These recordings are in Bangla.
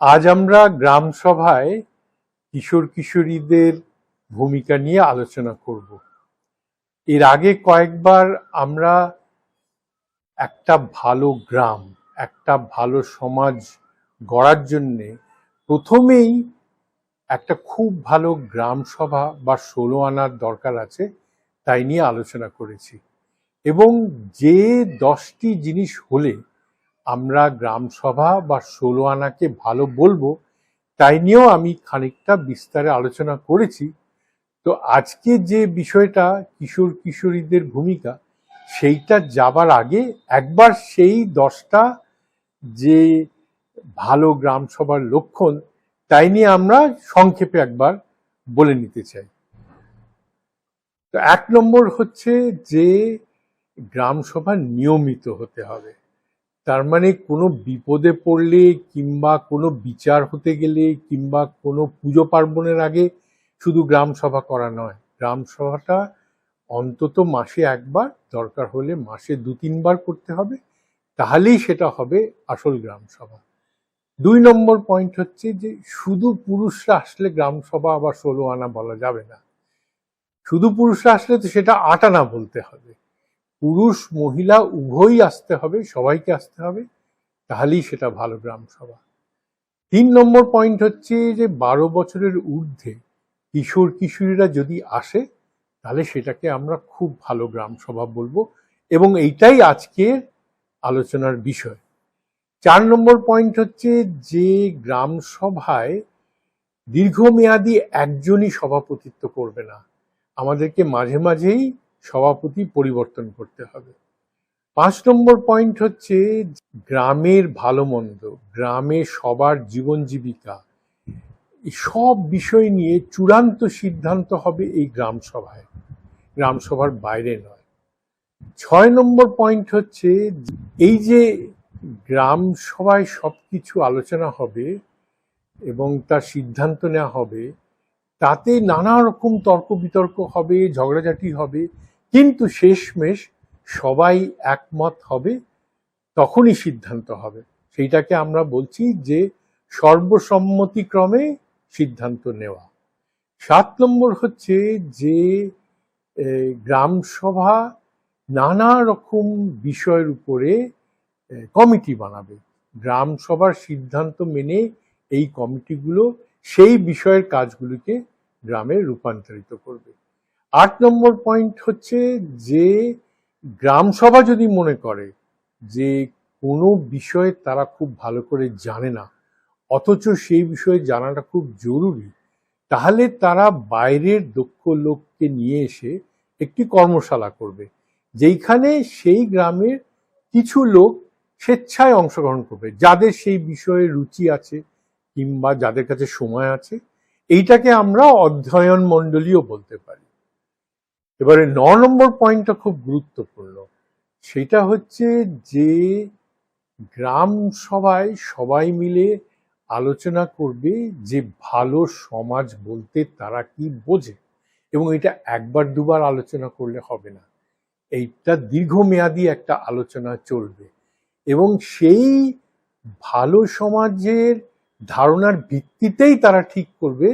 আজ আমরা গ্রাম সভায় কিশোর কিশোরীদের ভূমিকা নিয়ে আলোচনা করব। এর আগে কয়েকবার আমরা একটা ভালো গ্রাম, একটা ভালো সমাজ গড়ার জন্যে প্রথমেই একটা খুব ভালো গ্রাম সভা বা 16 আনার দরকার আছে তাই নিয়ে আলোচনা করেছি। এবং যে 10টি জিনিস হলে আমরা গ্রাম সভা বা 16 আনাকে ভালো বলবো তাই নিয়েও আমি খানিকটা বিস্তারে আলোচনা করেছি। তো আজকে যে বিষয়টা কিশোর কিশোরীদের ভূমিকা, সেইটা যাবার আগে একবার সেই 10টা যে ভালো গ্রাম সভার লক্ষণ তাই নিয়ে আমরা সংক্ষেপে একবার বলে নিতে চাই। তো 1 নম্বর হচ্ছে যে গ্রাম সভা নিয়মিত হতে হবে। তার মানে কোনো বিপদে পড়লে কিংবা কোনো বিচার হতে গেলে কিংবা কোনো পুজো পার্বণের আগে শুধু গ্রাম সভা করা নয়, গ্রাম সভাটা অন্তত মাসে একবার, দরকার হলে মাসে 2-3 বার করতে হবে, তাহলেই সেটা হবে আসল গ্রাম সভা। 2 নম্বর পয়েন্ট হচ্ছে যে শুধু পুরুষরা আসলে গ্রাম সভা আবার 16 আনা বলা যাবে না। শুধু পুরুষরা আসলে তো সেটা 8 আনা বলতে হবে। পুরুষ মহিলা উভয়ই আসতে হবে, সবাইকে আসতে হবে, তাহলেই সেটা ভালো গ্রাম সভা। 3 নম্বর পয়েন্ট হচ্ছে যে 12 বছরের ঊর্ধ্বে কিশোর কিশোরীরা যদি আসে তাহলে সেটাকে আমরা খুব ভালো গ্রাম সভা বলবো, এবং এইটাই আজকের আলোচনার বিষয়। 4 নম্বর পয়েন্ট হচ্ছে যে গ্রাম সভায় দীর্ঘমেয়াদী একজনই সভাপতিত্ব করবে না, আমাদেরকে মাঝে মাঝেই সভাপতি পরিবর্তন করতে হবে। 5 নম্বর পয়েন্ট হচ্ছে গ্রামের ভালো মন্দ, গ্রামে সবার জীবন জীবিকা, সব বিষয় নিয়ে চূড়ান্ত সিদ্ধান্ত হবে এই গ্রাম সভায়, গ্রাম সভার বাইরে নয়। 6 নম্বর পয়েন্ট হচ্ছে এই যে গ্রাম সভায় সবকিছু আলোচনা হবে এবং তার সিদ্ধান্ত নেওয়া হবে, তাতে নানা রকম তর্ক বিতর্ক হবে, ঝগড়াঝাটি হবে, কিন্তু শেষমেশ সবাই একমত হবে, তখনই সিদ্ধান্ত হবে। সেইটাকে আমরা বলছি যে সর্বসম্মতিক্রমে সিদ্ধান্ত নেওয়া। 7 নম্বর হচ্ছে যে গ্রাম সভা নানা রকম বিষয়ের উপরে কমিটি বানাবে, গ্রাম সভার সিদ্ধান্ত মেনে এই কমিটিগুলো সেই বিষয়ের কাজগুলিকে গ্রামে রূপান্তরিত করবে। 8 নম্বর পয়েন্ট হচ্ছে যে গ্রাম সভা যদি মনে করে যে কোনো বিষয়ে তারা খুব ভালো করে জানে না, অথচ সেই বিষয়ে জানাটা খুব জরুরি, তাহলে তারা বাইরের দক্ষ লোককে নিয়ে এসে একটি কর্মশালা করবে, যেইখানে সেই গ্রামের কিছু লোক স্বেচ্ছায় অংশগ্রহণ করবে, যাদের সেই বিষয়ে রুচি আছে কিংবা যাদের কাছে সময় আছে। এইটাকে আমরা অধ্যয়ন মণ্ডলীও বলতে পারি। এবারে 9 নম্বর পয়েন্টটা খুব গুরুত্বপূর্ণ, সেটা হচ্ছে যে গ্রাম সভায় সবাই মিলে আলোচনা করবে যে ভালো সমাজ বলতে তারা কি বোঝে, এবং এটা একবার দুবার আলোচনা করলে হবে না, এইটা দীর্ঘমেয়াদী একটা আলোচনা চলবে, এবং সেই ভালো সমাজের ধারণার ভিত্তিতেই তারা ঠিক করবে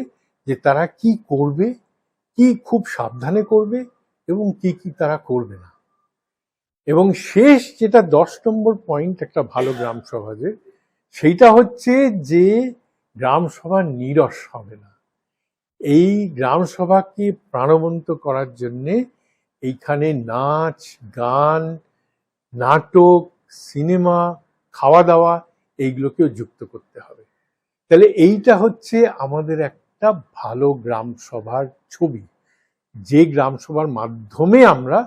যে তারা কি করবে, কি খুব সাবধানে করবে এবং কি কি তারা করবে না। এবং শেষ যেটা 10 নম্বর পয়েন্ট একটা ভালো গ্রাম সভাজে, সেইটা হচ্ছে যে গ্রাম সভা নীরস হবে না। এই গ্রাম সভাকে প্রাণবন্ত করার জন্যে এইখানে নাচ, গান, নাটক, সিনেমা, খাওয়া দাওয়া এইগুলোকেও যুক্ত করতে হবে। তাহলে এইটা হচ্ছে আমাদের একটা ভালো গ্রাম সভার ছবি, যে গ্রাম সভার মাধ্যমে আমরা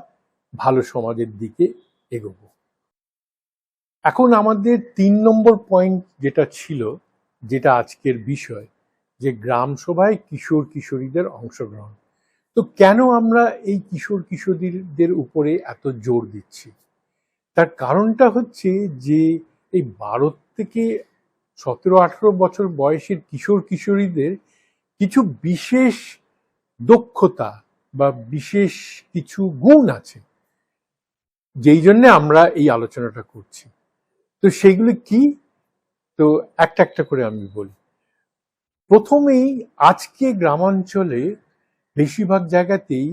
ভালো সমাজের দিকে এগোবো। এখন আমাদের 3 নম্বর পয়েন্ট যেটা ছিল, যেটা আজকের বিষয়, যে গ্রাম সভায় কিশোর কিশোরীদের অংশগ্রহণ। তো কেন আমরা এই কিশোর কিশোরীদের উপরে এত জোর দিচ্ছি? তার কারণটা হচ্ছে যে এই 12 থেকে 17-18 বছর বয়সের কিশোর কিশোরীদের কিছু বিশেষ দক্ষতা বা বিশেষ কিছু গুণ আছে, যেই জন্য আমরা এই আলোচনাটা করছি। তো সেইগুলো কি? তো তো একটা একটা করে আমি বলি। প্রথমেই আজকে গ্রামাঞ্চলে বেশিরভাগ জায়গাতেই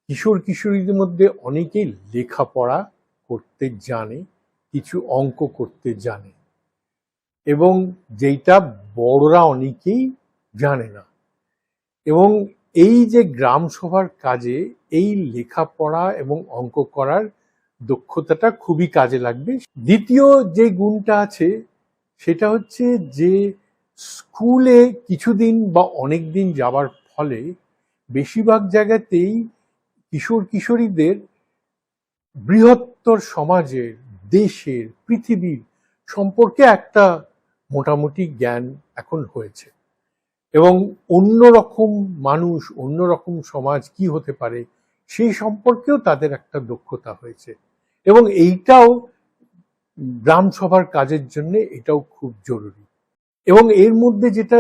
কিশোর কিশোরীদের মধ্যে অনেকেই লেখাপড়া করতে জানে, কিছু অঙ্ক করতে জানে, এবং যেটা বড়রা অনেকেই জানে না। এবং এই যে গ্রাম সভার কাজে এই লেখাপড়া এবং অঙ্ক করার দক্ষতাটা খুবই কাজে লাগবে। দ্বিতীয় যে গুণটা আছে সেটা হচ্ছে যে স্কুলে কিছুদিন বা অনেক দিন যাওয়ার ফলে বেশিরভাগ জায়গাতেই কিশোর কিশোরীদের বৃহত্তর সমাজের, দেশের, পৃথিবীর সম্পর্কে একটা মোটামুটি জ্ঞান এখন হয়েছে, এবং অন্যরকম মানুষ, অন্যরকম সমাজ কি হতে পারে সেই সম্পর্কেও তাদের একটা দক্ষতা হয়েছে। এবং এইটাও গ্রাম সভার কাজের জন্য এটাও খুব জরুরি। এবং এর মধ্যে যেটা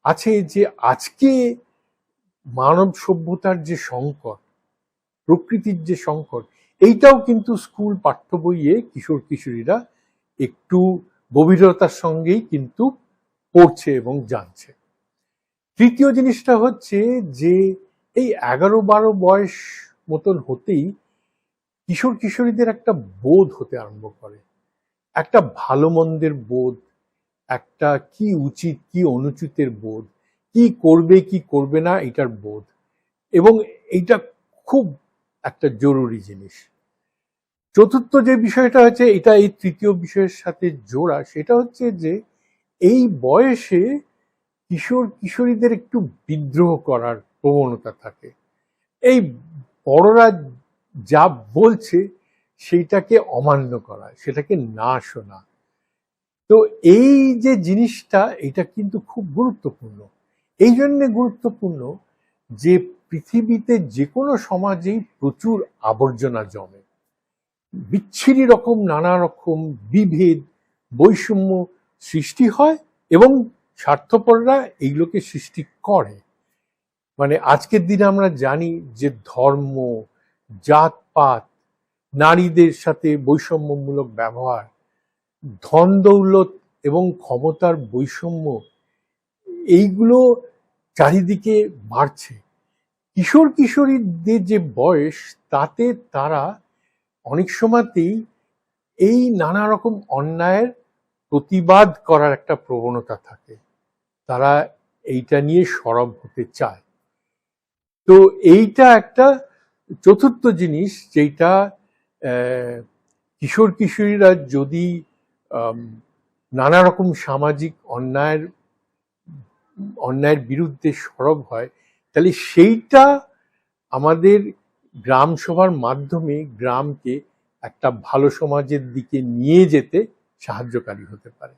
আছে যে আজকে মানব সভ্যতার যে সংকট, প্রকৃতির যে সংকট, এইটাও কিন্তু স্কুল পাঠ্য বইয়ে কিশোর কিশোরীরা একটু গভীরতার সঙ্গেই কিন্তু পড়ছে এবং জানছে। তৃতীয় জিনিসটা হচ্ছে যে এই 11-12 বয়স মতন হতেই কিশোর কিশোরীদের একটা বোধ হতে আরম্ভ করে, একটা ভালো মন্দের বোধ, একটা কি উচিত কি অনুচিতের বোধ, কি করবে কি করবে না এটার বোধ। এবং এইটা খুব একটা জরুরি জিনিস। চতুর্থ যে বিষয়টা হচ্ছে, এটা এই তৃতীয় বিষয়ের সাথে জোড়া, সেটা হচ্ছে যে এই বয়সে কিশোর কিশোরীদের একটু বিদ্রোহ করার প্রবণতা থাকে। এই বড়রা যা বলছে সেইটাকে অমান্য করা, সেটাকে না শোনা। তো এই যে জিনিসটা, এটা কিন্তু খুব গুরুত্বপূর্ণ। এই জন্যে গুরুত্বপূর্ণ যে পৃথিবীতে যে কোনো সমাজেই প্রচুর আবর্জনা জমে, বিচ্ছিরি রকম নানা রকম বিভেদ, বৈষম্য সৃষ্টি হয়, এবং স্বার্থপররা এইগুলোকে সৃষ্টি করে। মানে আজকের দিনে আমরা জানি যে ধর্ম, জাতপাত, নারীদের সাথে বৈষম্যমূলক ব্যবহার, ধন দৌলত এবং ক্ষমতার বৈষম্য, এইগুলো চারিদিকে বাড়ছে। কিশোর কিশোরীদের যে বয়স, তাতে তারা অনেক সময়তেই এই নানা রকম অন্যায়ের প্রতিবাদ করার একটা প্রবণতা থাকে, তারা এইটা নিয়ে সরব হতে চায়। তো এইটা একটা চতুর্থ জিনিস, যেটা কিশোর কিশোরীরা যদি নানা রকম সামাজিক অন্যায়ের বিরুদ্ধে সরব হয়, তাহলে সেইটা আমাদের গ্রাম সভার মাধ্যমে গ্রামকে একটা ভালো সমাজের দিকে নিয়ে যেতে সাহায্যকারী হতে পারে।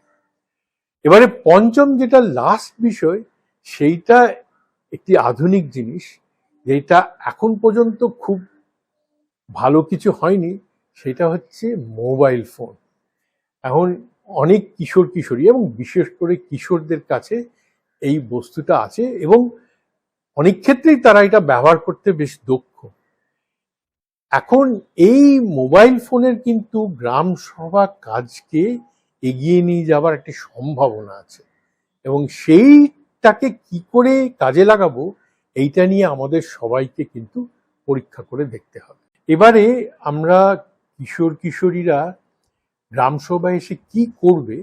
এবারে পঞ্চম যেটা লাস্ট বিষয়, সেইটা একটি আধুনিক জিনিস, যেটা এখন পর্যন্ত খুব ভালো কিছু হয়নি, সেটা হচ্ছে মোবাইল ফোন। এখন অনেক কিশোর কিশোরী এবং বিশেষ করে কিশোরদের কাছে এই বস্তুটা আছে, এবং অনেক ক্ষেত্রেই তারা এটা ব্যবহার করতে বেশ দক্ষ। এখন এই মোবাইল ফোনের কিন্তু গ্রাম সভা কাজকে এগিয়ে নিয়ে যাবার একটা সম্ভাবনা আছে, এবং সেইটাকে কি করে কাজে লাগাবো এইটা নিয়ে আমাদের সবাইকে কিন্তু পরীক্ষা করে দেখতে হবে। এবারে আমরা কিশোর কিশোরীরা গ্রাম সভায় এসে কি করবে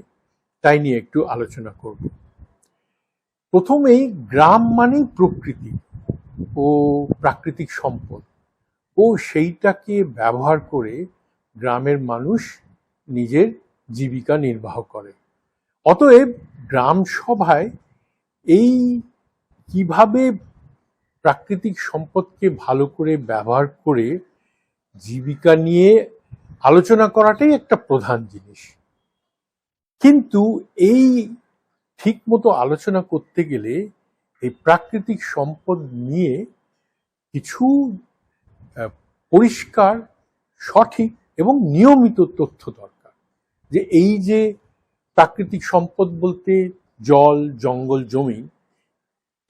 তাই নিয়ে একটু আলোচনা করব। প্রথমেই গ্রাম মানেই প্রকৃতি ও প্রাকৃতিক সম্পদ, ও সেইটাকে ব্যবহার করে গ্রামের মানুষ নিজের জীবিকা নির্বাহ করে। অতএব গ্রাম সভায় এই কিভাবে প্রাকৃতিক সম্পদকে ভালো করে ব্যবহার করে জীবিকা নিয়ে আলোচনা করাটাই একটা প্রধান জিনিস। কিন্তু এই ঠিক মতো আলোচনা করতে গেলে এই প্রাকৃতিক সম্পদ নিয়ে কিছু পরিষ্কার, সঠিক এবং নিয়মিত তথ্য দরকার। যে এই যে প্রাকৃতিক সম্পদ বলতে জল, জঙ্গল, জমি,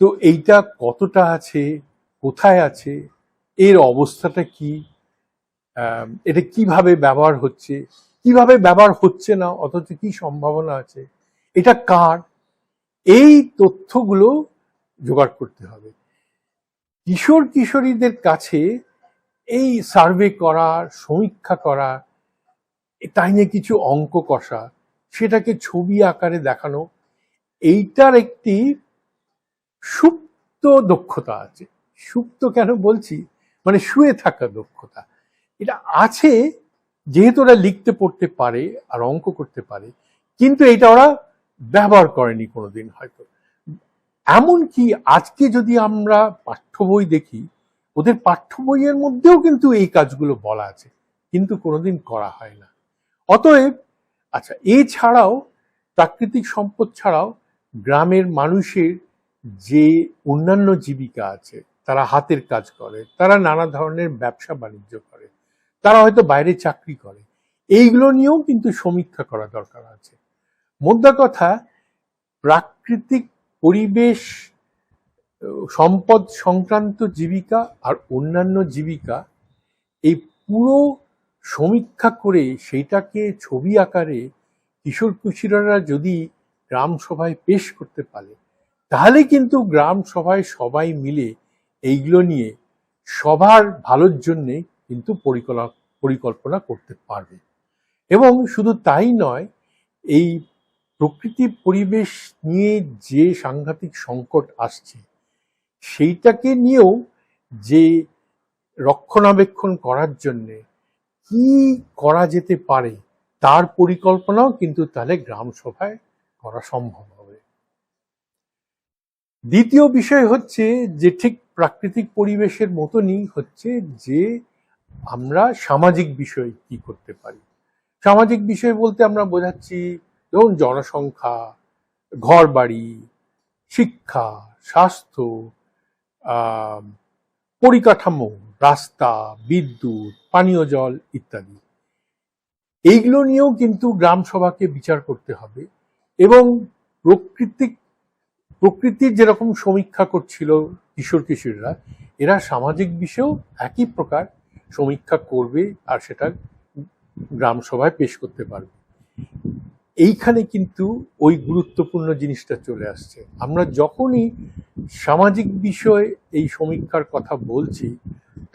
তো এইটা কতটা আছে, কোথায় আছে, এর অবস্থাটা কি, এটা কিভাবে ব্যবহার হচ্ছে, কিভাবে ব্যবহার হচ্ছে না, অথচ কি সম্ভাবনা আছে, এটা কার, এই তথ্যগুলো জোগাড় করতে হবে। কিশোর কিশোরীদের কাছে এই সার্ভে করা, সমীক্ষা করা, তাই নিয়ে কিছু অঙ্ক কষা, সেটাকে ছবি আকারে দেখানো, এইটার একটি সুপ্ত দক্ষতা আছে। সুপ্ত কেন বলছি, মানে শুয়ে থাকা দক্ষতা এটা আছে, যেহেতু ওরা লিখতে পড়তে পারে আর অঙ্ক করতে পারে, কিন্তু এটা ওরা ব্যবহার করেনি কোনোদিন হয়তো। এমনকি আজকে যদি আমরা পাঠ্য বই দেখি, ওদের পাঠ্য বইয়ের মধ্যেও কিন্তু এই কাজগুলো বলা আছে, কিন্তু কোনোদিন করা হয় না। অতএব আচ্ছা, এছাড়াও প্রাকৃতিক সম্পদ ছাড়াও গ্রামের মানুষের যে অন্যান্য জীবিকা আছে, তারা হাতের কাজ করে, তারা নানা ধরনের ব্যবসা বাণিজ্য করে, তারা হয়তো বাইরে চাকরি করে, এইগুলো নিয়েও কিন্তু সমীক্ষা করা দরকার আছে। মোদ্দা কথা, প্রাকৃতিক পরিবেশ সম্পদ সংক্রান্ত জীবিকা আর অন্যান্য জীবিকা, এই পুরো সমীক্ষা করে সেইটাকে ছবি আকারে কিশোর কিশোররা যদি গ্রাম সভায় পেশ করতে পারে, তাহলে কিন্তু গ্রাম সভায় সবাই মিলে এইগুলো নিয়ে সবার ভালোর জন্যে কিন্তু পরিকল্পনা করতে পারবে। এবং শুধু তাই নয়, এই প্রকৃতি পরিবেশ নিয়ে যে সাংঘাতিক সংকট আসছে, সেইটাকে নিয়েও যে রক্ষণাবেক্ষণ করার জন্যে কি করা যেতে পারে, তার পরিকল্পনাও কিন্তু তাহলে গ্রাম সভায় করা সম্ভব হবে। দ্বিতীয় বিষয় হচ্ছে যে ঠিক প্রাকৃতিক পরিবেশের মতনই হচ্ছে যে আমরা সামাজিক বিষয় কি করতে পারি। সামাজিক বিষয় বলতে আমরা বোঝাচ্ছি যেমন জনসংখ্যা, ঘর বাড়ি, শিক্ষা, স্বাস্থ্য, পরিকাঠামো, রাস্তা, বিদ্যুৎ, পানীয় জল ইত্যাদি, এইগুলো নিয়েও কিন্তু গ্রাম সভাকে বিচার করতে হবে। এবং প্রকৃতির যেরকম সমীক্ষা করছিল কিশোর কিশোরীরা, এরা সামাজিক বিষয়েও একই প্রকার সমীক্ষা করবে আর সেটা গ্রাম সভায় পেশ করতে পারবে। এইখানে কিন্তু ওই গুরুত্বপূর্ণ জিনিসটা চলে আসছে। আমরা যখনই সামাজিক বিষয় এই সমীক্ষার কথা বলছি,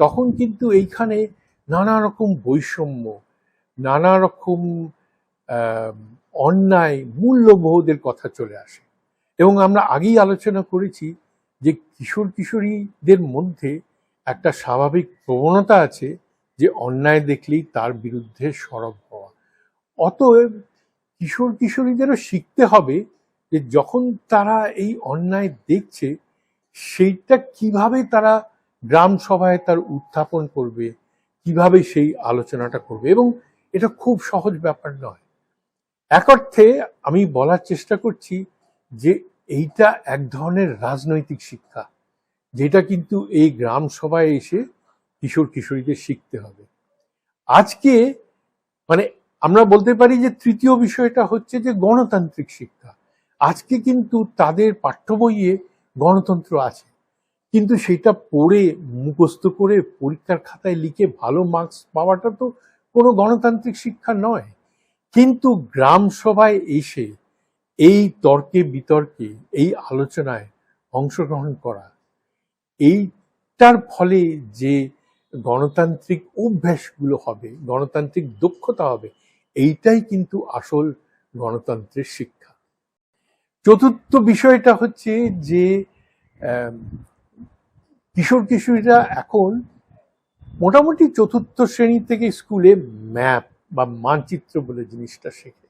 তখন কিন্তু এইখানে নানা রকম বৈষম্য, নানা রকম অন্যায়, মূল্যবোধের কথা চলে আসে। এবং আমরা আগেই আলোচনা করেছি যে কিশোর কিশোরীদের মধ্যে একটা স্বাভাবিক প্রবণতা আছে যে অন্যায় দেখলেই তার বিরুদ্ধে সরব হওয়া। অতএব কিশোর কিশোরীদেরও শিখতে হবে যে যখন তারা এই অন্যায় দেখছে, সেইটা কিভাবে তারা গ্রাম সভায় তার উত্থাপন করবে, কিভাবে সেই আলোচনাটা করবে। এবং এটা খুব সহজ ব্যাপার নয়। এক অর্থে আমি বলার চেষ্টা করছি যে এইটা এক ধরনের রাজনৈতিক শিক্ষা, যেটা কিন্তু এই গ্রাম সভায় এসে কিশোর কিশোরীদের শিখতে হবে। আজকে মানে আমরা বলতে পারি যে তৃতীয় বিষয়টা হচ্ছে যে গণতান্ত্রিক শিক্ষা। আজকে কিন্তু তাদের পাঠ্য বইয়ে গণতন্ত্র আছে, কিন্তু সেটা পড়ে মুখস্থ করে পরীক্ষার খাতায় লিখে ভালো মার্কস পাওয়াটা তো কোনো গণতান্ত্রিক শিক্ষা নয়। কিন্তু গ্রাম সভায় এসে এই তর্কে বিতর্কে, এই আলোচনায় অংশগ্রহণ করা, এইটার ফলে যে গণতান্ত্রিক অভ্যাসগুলো হবে, গণতান্ত্রিক দক্ষতা হবে, এইটাই কিন্তু আসল গণতন্ত্রের শিক্ষা। চতুর্থ বিষয়টা হচ্ছে যে কিশোর কিশোরীরা এখন মোটামুটি চতুর্থ শ্রেণী থেকে স্কুলে ম্যাপ বা মানচিত্র বলে জিনিসটা শেখে,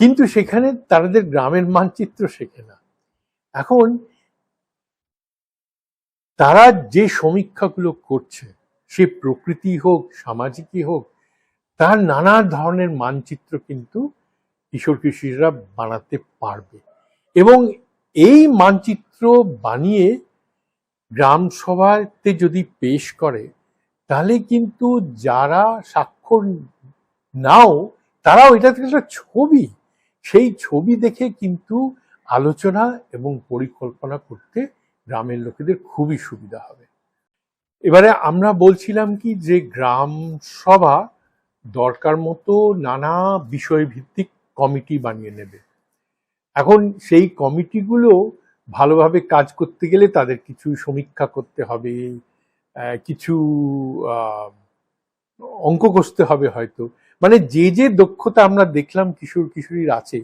কিন্তু সেখানে তাদের গ্রামের মানচিত্র শেখে না। এখন তারা যে সমীক্ষাগুলো করছে, সে প্রকৃতি হোক, সামাজিকই হোক, তার নানা ধরনের মানচিত্র কিন্তু কিশোর কিশোরীরা বানাতে পারবে। এবং এই মানচিত্র বানিয়ে গ্রাম সভাতে যদি পেশ করে, তাহলে কিন্তু যারা স্বাক্ষর নাও, তারাও এটা থেকে একটা ছবি, সেই ছবি দেখে কিন্তু আলোচনা এবং পরিকল্পনা করতে গ্রামের লোকেদের খুবই সুবিধা হবে। এবারে আমরা বলছিলাম কি যে গ্রাম সভা দরকার মতো নানা বিষয়ভিত্তিক কমিটি বানিয়ে নেবে। এখন সেই কমিটিগুলো ভালোভাবে কাজ করতে গেলে তাদের কিছু সমীক্ষা করতে হবে, কিছু অঙ্ক কষতে হবে হয়তো। মানে যে যে দক্ষতা আমরা দেখলাম কিশোর কিশোরীর আছে,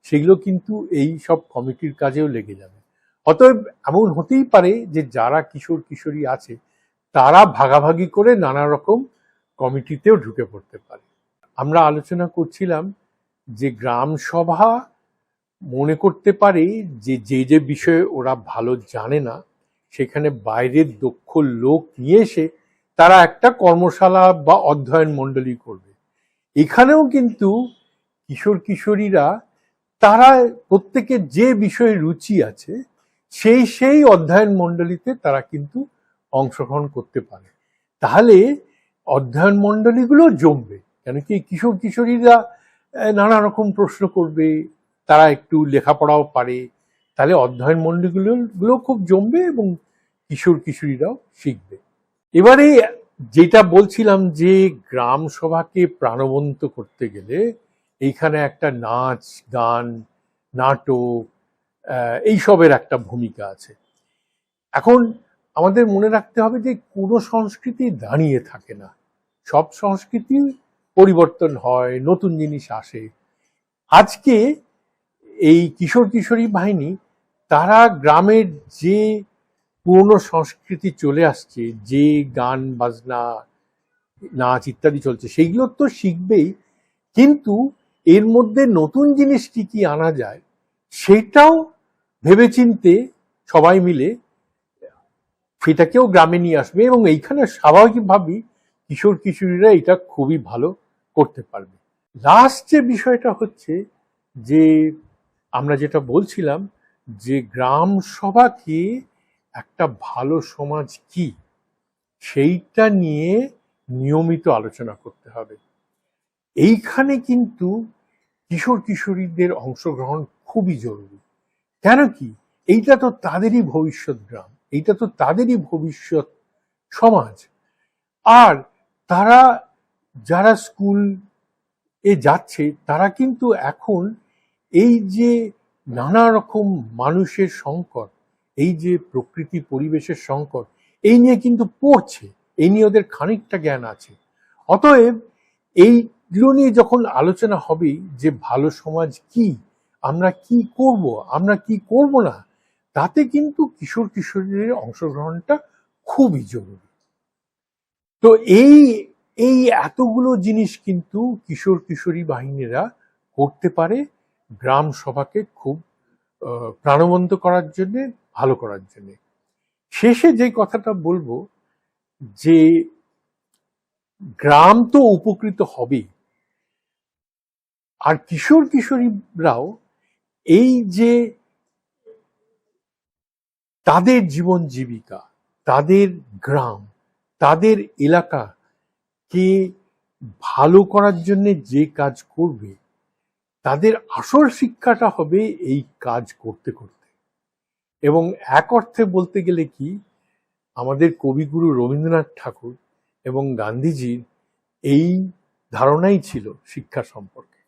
সেগুলো কিন্তু এই সব কমিটির কাজেও লেগে যাবে। অতএব এমন হতেই পারে যে যারা কিশোর কিশোরী আছে তারা ভাগাভাগি করে নানা রকম কমিটিতেও ঢুকে পড়তে পারে। আমরা আলোচনা করছিলাম যে গ্রাম সভা মনে করতে পারে যে যে বিষয়ে ওরা ভালো জানে না সেখানে বাইরের দক্ষ লোক নিয়ে এসে তারা একটা কর্মশালা বা অধ্যয়ন মণ্ডলী করবে। এখানেও কিন্তু কিশোর কিশোরীরা তারা প্রত্যেকের যে বিষয়ে রুচি আছে সেই অধ্যয়ন মণ্ডলীতে তারা কিন্তু অংশগ্রহণ করতে পারে। তাহলে অধ্যয়ন মণ্ডলীগুলো জমবে, কেন কি কিশোর কিশোরীরা নানা রকম প্রশ্ন করবে, তারা একটু লেখাপড়াও পারে, তাহলে অধ্যয়ন মণ্ডলীগুলো খুব জমবে এবং কিশোর কিশোরীরাও শিখবে। এবারে যেটা বলছিলাম যে গ্রাম সভাকে প্রাণবন্ত করতে গেলে এইখানে একটা নাচ গান নাটক এইসবের একটা ভূমিকা আছে। এখন আমাদের মনে রাখতে হবে যে কোনো সংস্কৃতি দাঁড়িয়ে থাকে না, সব সংস্কৃতি পরিবর্তন হয়, নতুন জিনিস আসে। আজকে এই কিশোর কিশোরী বাহিনী তারা গ্রামের যে পুরনো সংস্কৃতি চলে আসছে, যে গান বাজনা নাচ ইত্যাদি চলছে সেইগুলো তো শিখবেই, কিন্তু এর মধ্যে নতুন জিনিস কি কি আনা যায় সেটাও ভেবেচিন্তে সবাই মিলে সেটাকেও গ্রামে নিয়ে আসবে এবং এইখানে স্বাভাবিকভাবেই কিশোর কিশোরীরা এটা খুবই ভালো করতে পারবে। লাস্ট যে বিষয়টা হচ্ছে যে আমরা যেটা বলছিলাম যে গ্রাম সভাকে একটা ভালো সমাজ কি সেইটা নিয়ে নিয়মিত আলোচনা করতে হবে। এইখানে কিন্তু কিশোর কিশোরীদের অংশগ্রহণ খুবই জরুরি। কেন কি, এইটা তো তাদেরই ভবিষ্যৎ গ্রাম, এইটা তো তাদেরই ভবিষ্যৎ সমাজ। আর তারা যারা স্কুল এ যাচ্ছে তারা কিন্তু এখন এই যে নানা রকম মানুষের সংকট, এই যে প্রকৃতি পরিবেশের সংকট, এই নিয়ে কিন্তু পড়ছে, এই নিয়ে ওদের খানিকটা জ্ঞান আছে। অতএব এইগুলো নিয়ে যখন আলোচনা হবে যে ভালো সমাজ কি, আমরা কি করব, আমরা কি করব না, তাতে কিন্তু কিশোর কিশোরীদের অংশগ্রহণটা খুবই জরুরি। তো এই এই এতগুলো জিনিস কিন্তু কিশোর কিশোরী বাহিনীরা করতে পারে গ্রাম সভাকে খুব প্রাণবন্ত করার জন্য, ভালো করার জন্য। শেষে যে কথাটা বলবো যে গ্রাম তো উপকৃত হবেই, আর কিশোর কিশোরীরাও এই যে তাদের জীবন জীবিকা, তাদের গ্রাম, তাদের এলাকাকে ভালো করার জন্য যে কাজ করবে তাদের আসল শিক্ষাটা হবে এই কাজ করতে করতে। এবং এক অর্থে বলতে গেলে কি, আমাদের কবিগুরু রবীন্দ্রনাথ ঠাকুর এবং গান্ধীজির এই ধারণাই ছিল শিক্ষা সম্পর্কে।